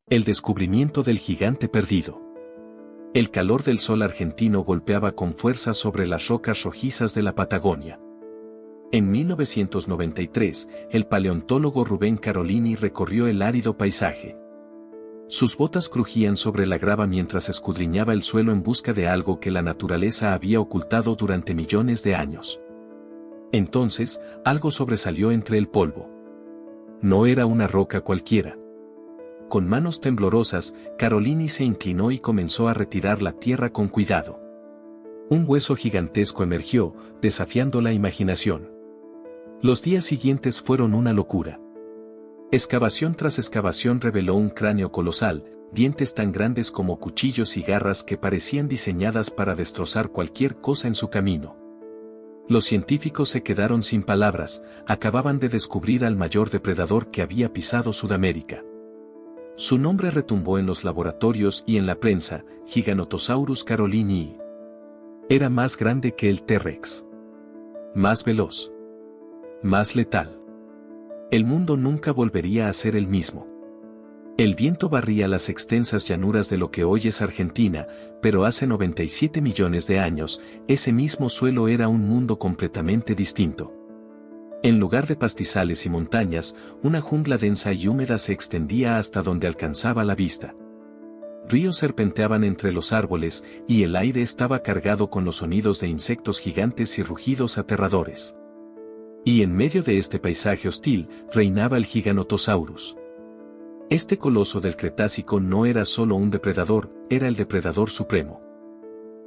El descubrimiento del gigante perdido. El calor del sol argentino golpeaba con fuerza sobre las rocas rojizas de la Patagonia. En 1993, el paleontólogo Rubén Carolini recorrió el árido paisaje. Sus botas crujían sobre la grava mientras escudriñaba el suelo en busca de algo que la naturaleza había ocultado durante millones de años. Entonces, algo sobresalió entre el polvo. No era una roca cualquiera. Con manos temblorosas, Carolini se inclinó y comenzó a retirar la tierra con cuidado. Un hueso gigantesco emergió, desafiando la imaginación. Los días siguientes fueron una locura. Excavación tras excavación reveló un cráneo colosal, dientes tan grandes como cuchillos y garras que parecían diseñadas para destrozar cualquier cosa en su camino. Los científicos se quedaron sin palabras, acababan de descubrir al mayor depredador que había pisado Sudamérica. Su nombre retumbó en los laboratorios y en la prensa, Giganotosaurus carolini. Era más grande que el T-Rex. Más veloz. Más letal. El mundo nunca volvería a ser el mismo. El viento barría las extensas llanuras de lo que hoy es Argentina, pero hace 97 millones de años, ese mismo suelo era un mundo completamente distinto. En lugar de pastizales y montañas, una jungla densa y húmeda se extendía hasta donde alcanzaba la vista. Ríos serpenteaban entre los árboles, y el aire estaba cargado con los sonidos de insectos gigantes y rugidos aterradores. Y en medio de este paisaje hostil, reinaba el Giganotosaurus. Este coloso del Cretácico no era solo un depredador, era el depredador supremo.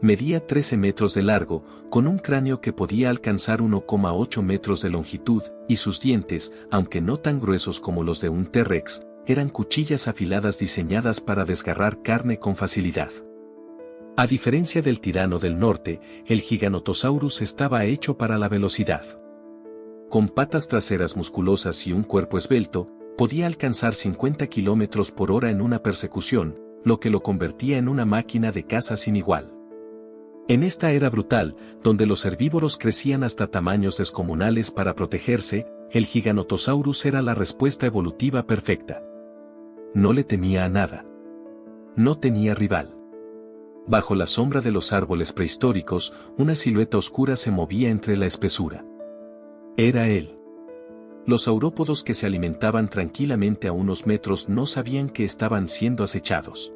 Medía 13 metros de largo, con un cráneo que podía alcanzar 1,8 metros de longitud, y sus dientes, aunque no tan gruesos como los de un T-Rex, eran cuchillas afiladas diseñadas para desgarrar carne con facilidad. A diferencia del tirano del norte, el Giganotosaurus estaba hecho para la velocidad. Con patas traseras musculosas y un cuerpo esbelto, podía alcanzar 50 kilómetros por hora en una persecución, lo que lo convertía en una máquina de caza sin igual. En esta era brutal, donde los herbívoros crecían hasta tamaños descomunales para protegerse, el Giganotosaurus era la respuesta evolutiva perfecta. No le temía a nada. No tenía rival. Bajo la sombra de los árboles prehistóricos, una silueta oscura se movía entre la espesura. Era él. Los saurópodos que se alimentaban tranquilamente a unos metros no sabían que estaban siendo acechados.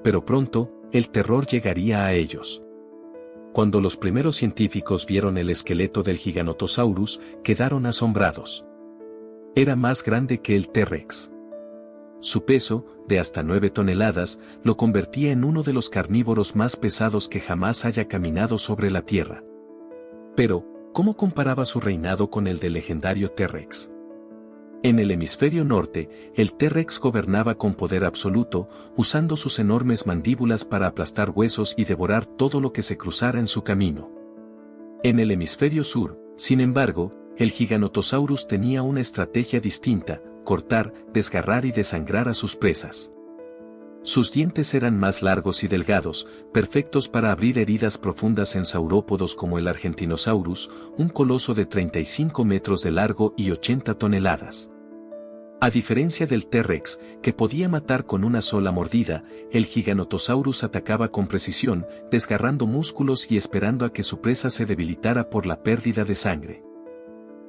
Pero pronto, el terror llegaría a ellos. Cuando los primeros científicos vieron el esqueleto del Giganotosaurus, quedaron asombrados. Era más grande que el T-Rex. Su peso, de hasta 9 toneladas, lo convertía en uno de los carnívoros más pesados que jamás haya caminado sobre la Tierra. Pero, ¿cómo comparaba su reinado con el del legendario T-Rex? En el hemisferio norte, el T-Rex gobernaba con poder absoluto, usando sus enormes mandíbulas para aplastar huesos y devorar todo lo que se cruzara en su camino. En el hemisferio sur, sin embargo, el Giganotosaurus tenía una estrategia distinta: cortar, desgarrar y desangrar a sus presas. Sus dientes eran más largos y delgados, perfectos para abrir heridas profundas en saurópodos como el Argentinosaurus, un coloso de 35 metros de largo y 80 toneladas. A diferencia del T-Rex, que podía matar con una sola mordida, el Giganotosaurus atacaba con precisión, desgarrando músculos y esperando a que su presa se debilitara por la pérdida de sangre.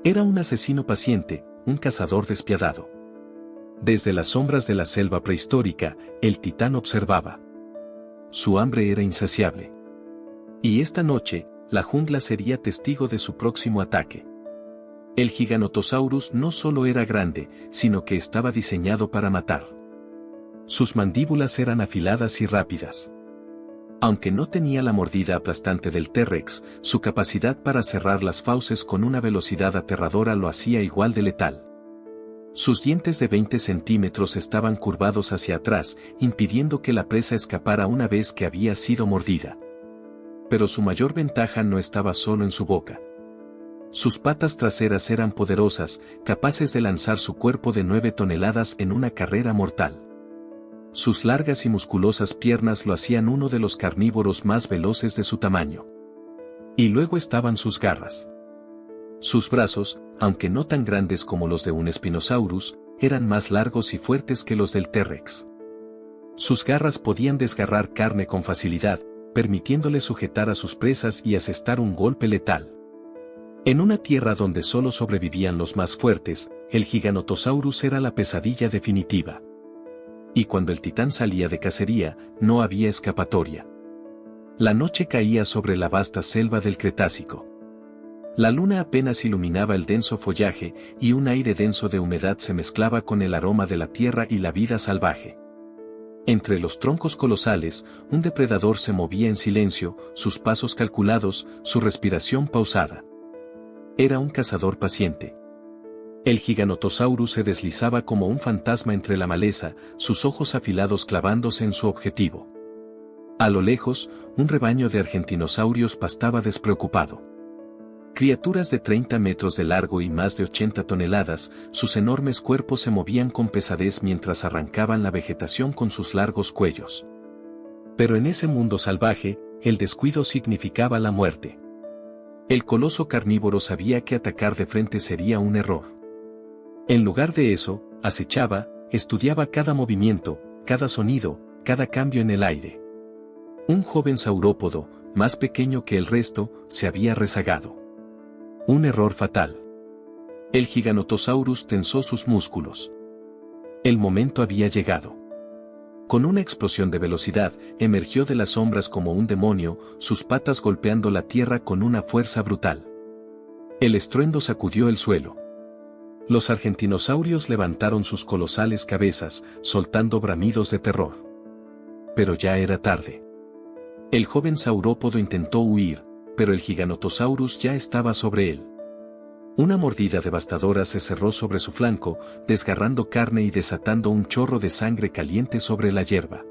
Era un asesino paciente, un cazador despiadado. Desde las sombras de la selva prehistórica, el titán observaba. Su hambre era insaciable. Y esta noche, la jungla sería testigo de su próximo ataque. El Giganotosaurus no solo era grande, sino que estaba diseñado para matar. Sus mandíbulas eran afiladas y rápidas. Aunque no tenía la mordida aplastante del T-Rex, su capacidad para cerrar las fauces con una velocidad aterradora lo hacía igual de letal. Sus dientes de 20 centímetros estaban curvados hacia atrás, impidiendo que la presa escapara una vez que había sido mordida. Pero su mayor ventaja no estaba solo en su boca. Sus patas traseras eran poderosas, capaces de lanzar su cuerpo de 9 toneladas en una carrera mortal. Sus largas y musculosas piernas lo hacían uno de los carnívoros más veloces de su tamaño. Y luego estaban sus garras. Sus brazos, aunque no tan grandes como los de un Spinosaurus, eran más largos y fuertes que los del T-Rex. Sus garras podían desgarrar carne con facilidad, permitiéndole sujetar a sus presas y asestar un golpe letal. En una tierra donde solo sobrevivían los más fuertes, el Giganotosaurus era la pesadilla definitiva. Y cuando el titán salía de cacería, no había escapatoria. La noche caía sobre la vasta selva del Cretácico. La luna apenas iluminaba el denso follaje, y un aire denso de humedad se mezclaba con el aroma de la tierra y la vida salvaje. Entre los troncos colosales, un depredador se movía en silencio, sus pasos calculados, su respiración pausada. Era un cazador paciente. El Giganotosaurus se deslizaba como un fantasma entre la maleza, sus ojos afilados clavándose en su objetivo. A lo lejos, un rebaño de argentinosaurios pastaba despreocupado. Criaturas de 30 metros de largo y más de 80 toneladas, sus enormes cuerpos se movían con pesadez mientras arrancaban la vegetación con sus largos cuellos. Pero en ese mundo salvaje, el descuido significaba la muerte. El coloso carnívoro sabía que atacar de frente sería un error. En lugar de eso, acechaba, estudiaba cada movimiento, cada sonido, cada cambio en el aire. Un joven saurópodo, más pequeño que el resto, se había rezagado. Un error fatal. El Giganotosaurus tensó sus músculos. El momento había llegado. Con una explosión de velocidad, emergió de las sombras como un demonio, sus patas golpeando la tierra con una fuerza brutal. El estruendo sacudió el suelo. Los argentinosaurios levantaron sus colosales cabezas, soltando bramidos de terror. Pero ya era tarde. El joven saurópodo intentó huir, pero el Giganotosaurus ya estaba sobre él. Una mordida devastadora se cerró sobre su flanco, desgarrando carne y desatando un chorro de sangre caliente sobre la hierba.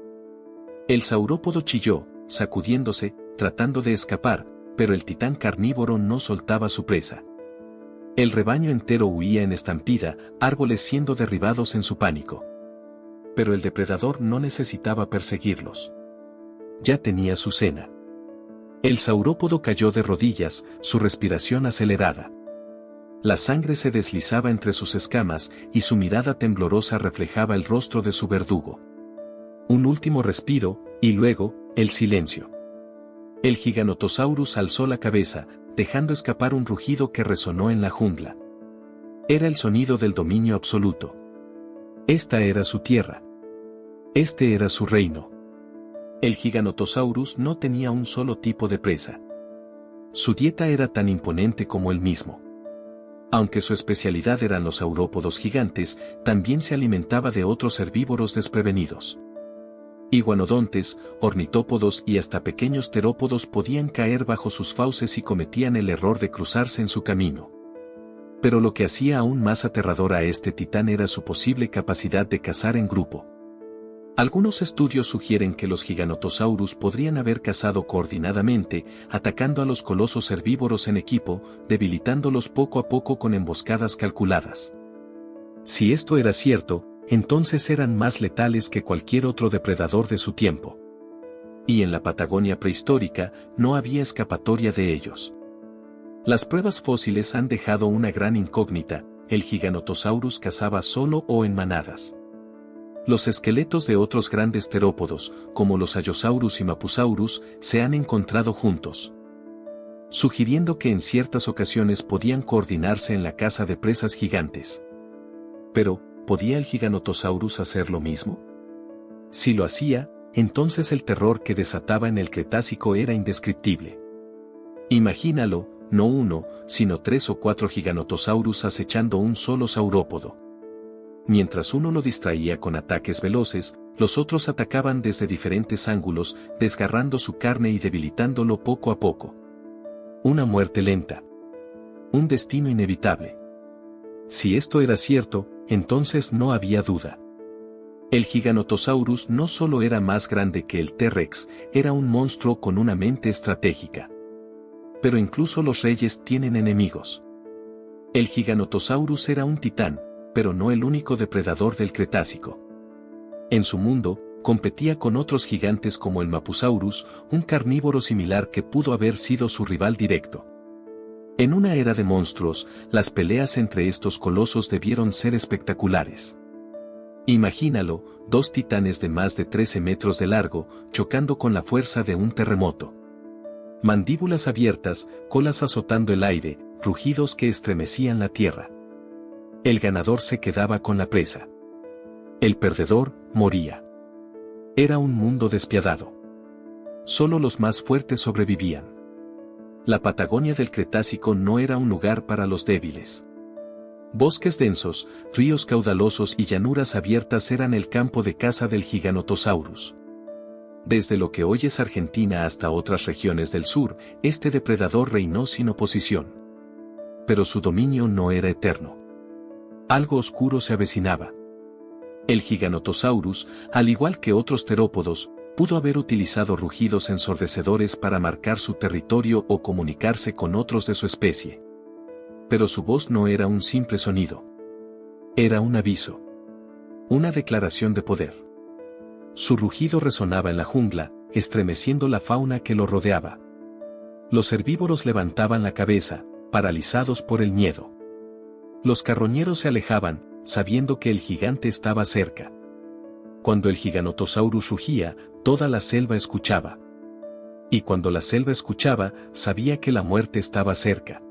El saurópodo chilló, sacudiéndose, tratando de escapar, pero el titán carnívoro no soltaba su presa. El rebaño entero huía en estampida, árboles siendo derribados en su pánico. Pero el depredador no necesitaba perseguirlos. Ya tenía su cena. El saurópodo cayó de rodillas, su respiración acelerada. La sangre se deslizaba entre sus escamas y su mirada temblorosa reflejaba el rostro de su verdugo. Un último respiro, y luego, el silencio. El Giganotosaurus alzó la cabeza, dejando escapar un rugido que resonó en la jungla. Era el sonido del dominio absoluto. Esta era su tierra. Este era su reino. El Giganotosaurus no tenía un solo tipo de presa. Su dieta era tan imponente como él mismo. Aunque su especialidad eran los saurópodos gigantes, también se alimentaba de otros herbívoros desprevenidos. Iguanodontes, ornitópodos y hasta pequeños terópodos podían caer bajo sus fauces y cometían el error de cruzarse en su camino. Pero lo que hacía aún más aterrador a este titán era su posible capacidad de cazar en grupo. Algunos estudios sugieren que los Giganotosaurus podrían haber cazado coordinadamente, atacando a los colosos herbívoros en equipo, debilitándolos poco a poco con emboscadas calculadas. Si esto era cierto, entonces eran más letales que cualquier otro depredador de su tiempo. Y en la Patagonia prehistórica, no había escapatoria de ellos. Las pruebas fósiles han dejado una gran incógnita: ¿el Giganotosaurus cazaba solo o en manadas? Los esqueletos de otros grandes terópodos, como los Allosaurus y Mapusaurus, se han encontrado juntos, sugiriendo que en ciertas ocasiones podían coordinarse en la caza de presas gigantes. Pero, ¿podía el Giganotosaurus hacer lo mismo? Si lo hacía, entonces el terror que desataba en el Cretácico era indescriptible. Imagínalo, no uno, sino 3 o 4 Giganotosaurus acechando un solo saurópodo. Mientras uno lo distraía con ataques veloces, los otros atacaban desde diferentes ángulos, desgarrando su carne y debilitándolo poco a poco. Una muerte lenta. Un destino inevitable. Si esto era cierto, entonces no había duda. El Giganotosaurus no solo era más grande que el T-Rex, era un monstruo con una mente estratégica. Pero incluso los reyes tienen enemigos. El Giganotosaurus era un titán, pero no el único depredador del Cretácico. En su mundo, competía con otros gigantes como el Mapusaurus, un carnívoro similar que pudo haber sido su rival directo. En una era de monstruos, las peleas entre estos colosos debieron ser espectaculares. Imagínalo, dos titanes de más de 13 metros de largo, chocando con la fuerza de un terremoto. Mandíbulas abiertas, colas azotando el aire, rugidos que estremecían la tierra. El ganador se quedaba con la presa. El perdedor, moría. Era un mundo despiadado. Solo los más fuertes sobrevivían. La Patagonia del Cretácico no era un lugar para los débiles. Bosques densos, ríos caudalosos y llanuras abiertas eran el campo de caza del Giganotosaurus. Desde lo que hoy es Argentina hasta otras regiones del sur, este depredador reinó sin oposición. Pero su dominio no era eterno. Algo oscuro se avecinaba. El Giganotosaurus, al igual que otros terópodos, pudo haber utilizado rugidos ensordecedores para marcar su territorio o comunicarse con otros de su especie. Pero su voz no era un simple sonido. Era un aviso. Una declaración de poder. Su rugido resonaba en la jungla, estremeciendo la fauna que lo rodeaba. Los herbívoros levantaban la cabeza, paralizados por el miedo. Los carroñeros se alejaban, sabiendo que el gigante estaba cerca. Cuando el Giganotosaurus rugía, toda la selva escuchaba. Y cuando la selva escuchaba, sabía que la muerte estaba cerca.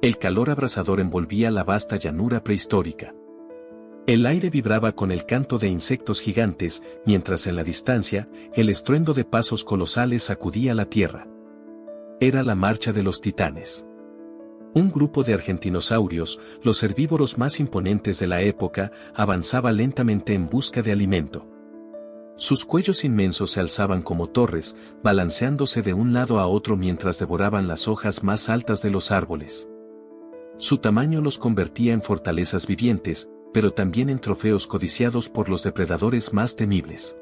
El calor abrasador envolvía la vasta llanura prehistórica. El aire vibraba con el canto de insectos gigantes, mientras en la distancia, el estruendo de pasos colosales sacudía la tierra. Era la marcha de los titanes. Un grupo de argentinosaurios, los herbívoros más imponentes de la época, avanzaba lentamente en busca de alimento. Sus cuellos inmensos se alzaban como torres, balanceándose de un lado a otro mientras devoraban las hojas más altas de los árboles. Su tamaño los convertía en fortalezas vivientes, pero también en trofeos codiciados por los depredadores más temibles.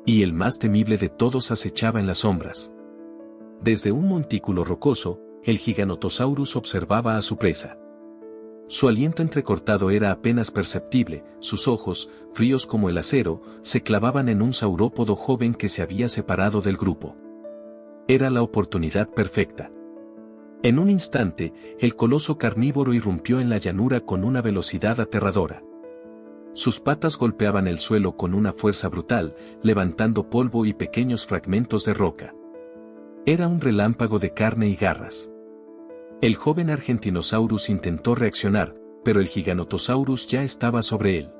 Y el más temible de todos acechaba en las sombras. Desde un montículo rocoso, el Giganotosaurus observaba a su presa. Su aliento entrecortado era apenas perceptible, sus ojos, fríos como el acero, se clavaban en un saurópodo joven que se había separado del grupo. Era la oportunidad perfecta. En un instante, el coloso carnívoro irrumpió en la llanura con una velocidad aterradora. Sus patas golpeaban el suelo con una fuerza brutal, levantando polvo y pequeños fragmentos de roca. Era un relámpago de carne y garras. El joven Argentinosaurus intentó reaccionar, pero el Giganotosaurus ya estaba sobre él.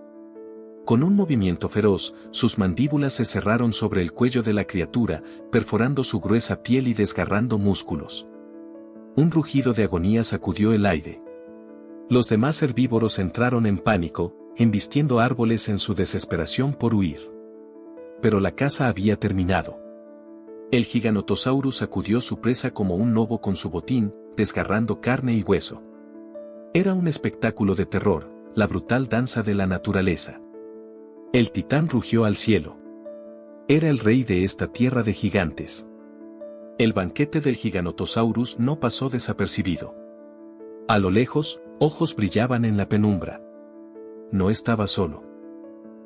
Con un movimiento feroz, sus mandíbulas se cerraron sobre el cuello de la criatura, perforando su gruesa piel y desgarrando músculos. Un rugido de agonía sacudió el aire. Los demás herbívoros entraron en pánico, embistiendo árboles en su desesperación por huir. Pero la caza había terminado. El Giganotosaurus sacudió su presa como un lobo con su botín, desgarrando carne y hueso. Era un espectáculo de terror, la brutal danza de la naturaleza. El titán rugió al cielo. Era el rey de esta tierra de gigantes. El banquete del Giganotosaurus no pasó desapercibido. A lo lejos, ojos brillaban en la penumbra. No estaba solo.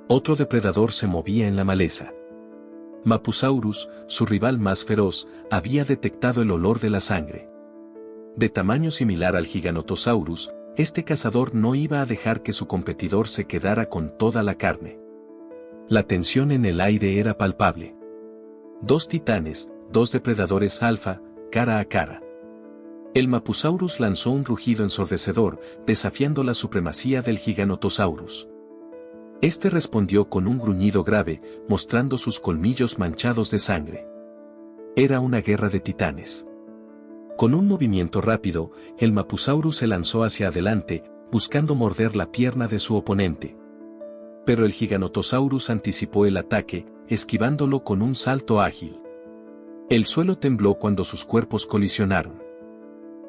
Otro depredador se movía en la maleza. Mapusaurus, su rival más feroz, había detectado el olor de la sangre. De tamaño similar al Giganotosaurus, este cazador no iba a dejar que su competidor se quedara con toda la carne. La tensión en el aire era palpable. Dos titanes, dos depredadores alfa, cara a cara. El Mapusaurus lanzó un rugido ensordecedor, desafiando la supremacía del Giganotosaurus. Este respondió con un gruñido grave, mostrando sus colmillos manchados de sangre. Era una guerra de titanes. Con un movimiento rápido, el Mapusaurus se lanzó hacia adelante, buscando morder la pierna de su oponente. Pero el Giganotosaurus anticipó el ataque, esquivándolo con un salto ágil. El suelo tembló cuando sus cuerpos colisionaron.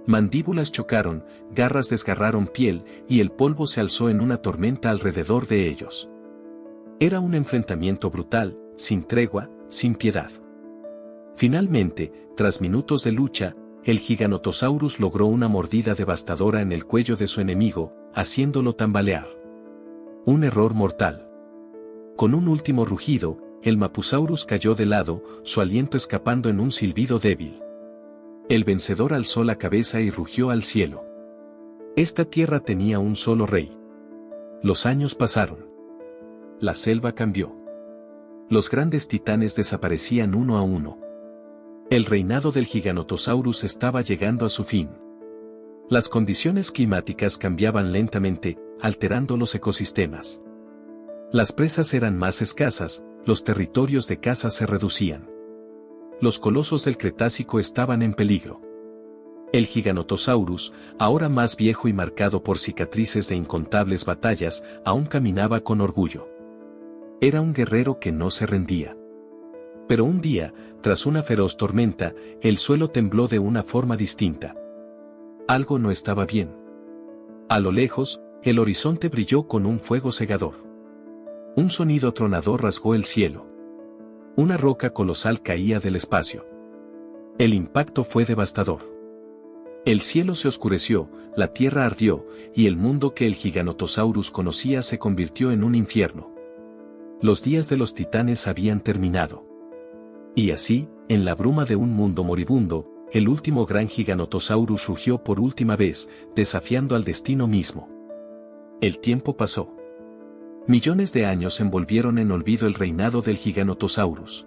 Mandíbulas chocaron, garras desgarraron piel, y el polvo se alzó en una tormenta alrededor de ellos. Era un enfrentamiento brutal, sin tregua, sin piedad. Finalmente, tras minutos de lucha, el Giganotosaurus logró una mordida devastadora en el cuello de su enemigo, haciéndolo tambalear. Un error mortal. Con un último rugido, el Mapusaurus cayó de lado, su aliento escapando en un silbido débil. El vencedor alzó la cabeza y rugió al cielo. Esta tierra tenía un solo rey. Los años pasaron. La selva cambió. Los grandes titanes desaparecían uno a uno. El reinado del Giganotosaurus estaba llegando a su fin. Las condiciones climáticas cambiaban lentamente, alterando los ecosistemas. Las presas eran más escasas, los territorios de caza se reducían. Los colosos del Cretácico estaban en peligro. El Giganotosaurus, ahora más viejo y marcado por cicatrices de incontables batallas, aún caminaba con orgullo. Era un guerrero que no se rendía. Pero un día, tras una feroz tormenta, el suelo tembló de una forma distinta. Algo no estaba bien. A lo lejos, el horizonte brilló con un fuego cegador. Un sonido atronador rasgó el cielo. Una roca colosal caía del espacio. El impacto fue devastador. El cielo se oscureció, la tierra ardió, y el mundo que el Giganotosaurus conocía se convirtió en un infierno. Los días de los titanes habían terminado. Y así, en la bruma de un mundo moribundo, el último gran Giganotosaurus rugió por última vez, desafiando al destino mismo. El tiempo pasó. Millones de años envolvieron en olvido el reinado del Giganotosaurus.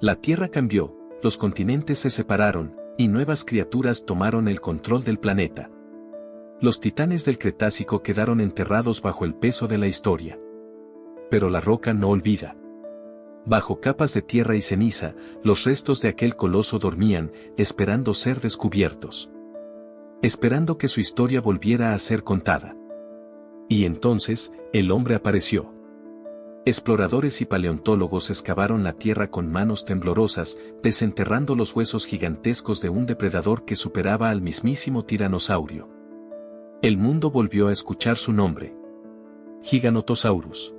La Tierra cambió, los continentes se separaron, y nuevas criaturas tomaron el control del planeta. Los titanes del Cretácico quedaron enterrados bajo el peso de la historia. Pero la roca no olvida. Bajo capas de tierra y ceniza, los restos de aquel coloso dormían, esperando ser descubiertos. Esperando que su historia volviera a ser contada. Y entonces, el hombre apareció. Exploradores y paleontólogos excavaron la tierra con manos temblorosas, desenterrando los huesos gigantescos de un depredador que superaba al mismísimo tiranosaurio. El mundo volvió a escuchar su nombre. Giganotosaurus.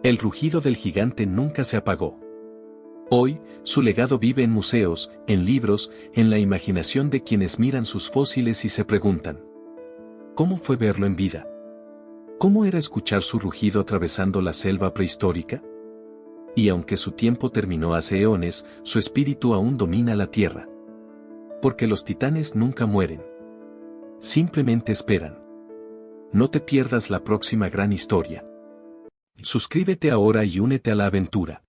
El rugido del gigante nunca se apagó. Hoy, su legado vive en museos, en libros, en la imaginación de quienes miran sus fósiles y se preguntan: ¿cómo fue verlo en vida? ¿Cómo era escuchar su rugido atravesando la selva prehistórica? Y aunque su tiempo terminó hace eones, su espíritu aún domina la tierra. Porque los titanes nunca mueren. Simplemente esperan. No te pierdas la próxima gran historia. Suscríbete ahora y únete a la aventura.